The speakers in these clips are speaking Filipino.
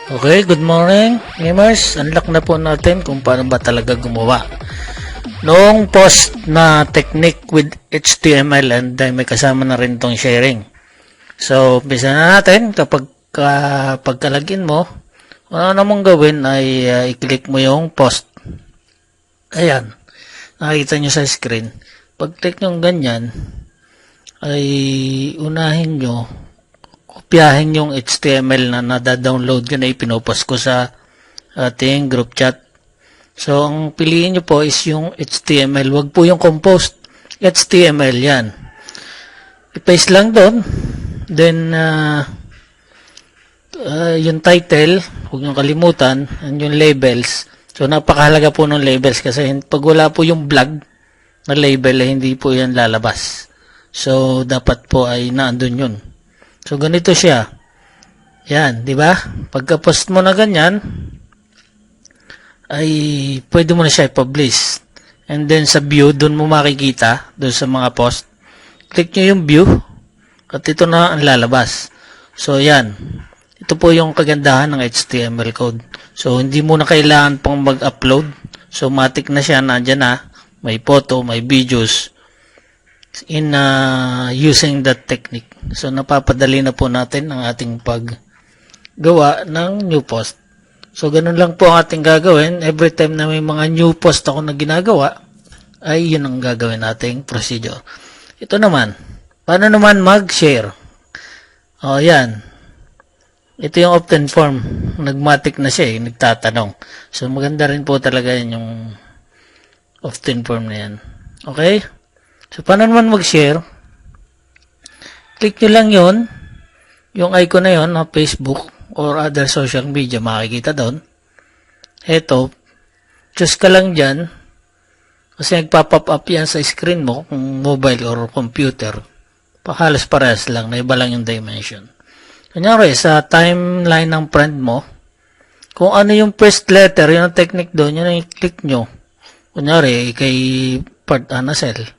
Okay, good morning, gamers. Unlock na po natin kung paano ba talaga gumawa noong post na technique with HTML and may kasama na rin tong sharing. So, umpisa na natin. Kapag pagkalagin mo, ano namang gawin ay i-click mo yung post. Ayan, nakikita nyo sa screen. Pag-click nyo ganyan, ay unahin nyo kopyahin yung HTML na nada-download ko na ipinopost ko sa ating group chat. So, ang piliin nyo po is yung HTML. Wag po yung compose. HTML yan. I-paste lang doon. Then, yung title, huwag nyo kalimutan, and yung labels. So, napakahalaga po ng labels kasi pag wala po yung blog na label, hindi po yan lalabas. So, dapat po ay naandun yun. So, ganito siya. Yan, di ba? Pagka-post mo na ganyan, ay pwede mo na siya i-publish. And then sa view, doon mo makikita, doon sa mga post. Click nyo yung view, at ito na ang lalabas. So, yan. Ito po yung kagandahan ng HTML code. So, hindi mo na kailangan pang mag-upload. So, matik na siya, nandyan na. May photo, may videos in using that technique. So, napapadali na po natin ang ating paggawa ng new post. So, ganun lang po ang ating gagawin. Every time na may mga new post ako na ginagawa, ay yun ang gagawin nating procedure. Ito naman, paano naman mag-share? O, yan. Ito yung opt-in form. Nagmatic na siya, nagtatanong. So, maganda rin po talaga yun yung opt-in form na yan. Okay? So, paano naman mag-share? Click nyo lang yun, yung icon na yun, na Facebook or other social media, makikita doon. Eto, choose ka lang dyan, kasi nagpa-pop up yan sa screen mo, kung mobile or computer. Halos parehas lang, na iba lang yung dimension. Kunyari, sa timeline ng friend mo, kung ano yung first letter, yun ang technique doon, yun ang i-click nyo. Kunyari, kay Part Anacel.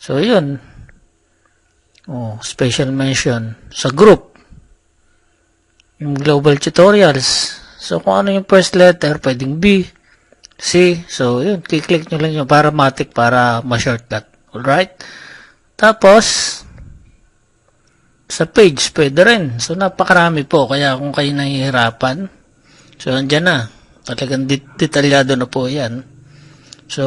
So, yun. Special mention. Sa group. Yung global tutorials. So, kung ano yung first letter, pwedeng B, C. So, yun. Kiklik nyo lang yun para matik, para ma-shortcut. Alright? Tapos, sa page, pwede rin. So, napakarami po. Kaya kung kayo nahihirapan, so, andyan na. Talagang detalyado na po yan. So,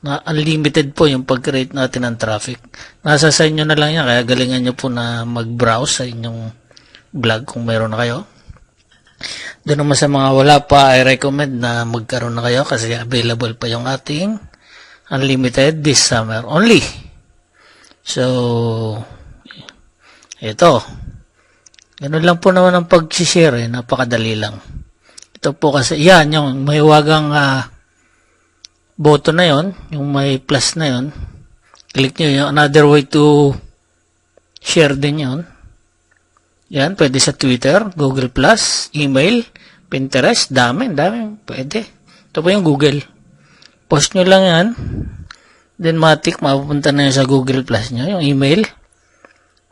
na unlimited po yung pag-create natin ng traffic. Nasa sa inyo na lang yan, kaya galingan nyo po na mag-browse sa inyong blog kung mayroon na kayo. Doon naman sa mga wala pa, I recommend na magkaroon na kayo kasi available pa yung ating unlimited this summer only. So, ito. Ganun lang po naman ang pag-share, napakadali lang. Ito po kasi, yan, yung may wagang button na yon, yung may plus na yon, click nyo yung another way to share din yon. Yan, pwede sa Twitter, Google Plus, email, Pinterest, dami, pwede. Ito po yung Google. Post nyo lang yan, then matik, mapupunta na yun sa Google Plus nyo, yung email.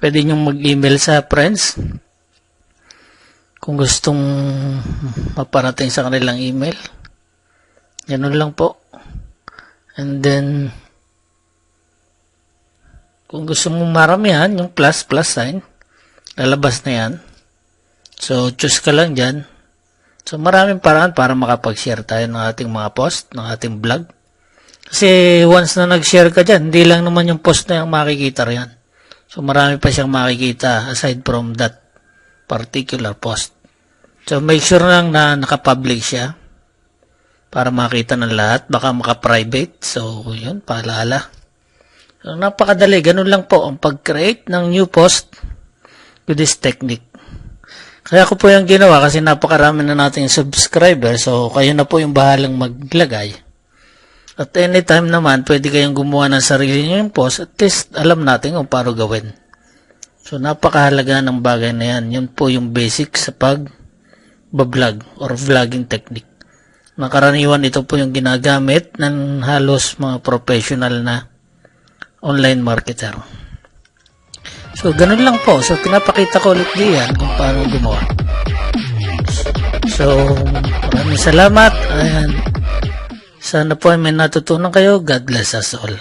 Pwede nyo mag-email sa friends kung gustong maparating sa kanilang email. Ganun lang po. And then, kung gusto mong maramihan, yung plus sign, lalabas na yan. So, choose ka lang dyan. So, maraming paraan para makapag-share tayo ng ating mga post, ng ating blog. Kasi, once na nag-share ka dyan, hindi lang naman yung post na yung makikita riyan. So, marami pa siyang makikita aside from that particular post. So, make sure lang na nakapublic siya para makita ng lahat, baka maka-private. So, yun, paalala. So, napakadali. Ganun lang po ang pag-create ng new post with this technique. Kaya ko po yung ginawa kasi napakarami na nating subscriber. So, kayo na po yung bahalang maglagay. At anytime naman, pwede kayong gumawa ng sarili nyo yung post. At least, alam natin kung paano gawin. So, napakahalaga ng bagay na yan. Yun po yung basic sa pag-vlog or vlogging technique. Nakaraniwan ito po yung ginagamit ng halos mga professional na online marketer. So, ganun lang po. So, pinapakita ko ulit diyan kung paano gumawa. So, maraming salamat. Ayan. Sana po ay may natutunan kayo. God bless us all.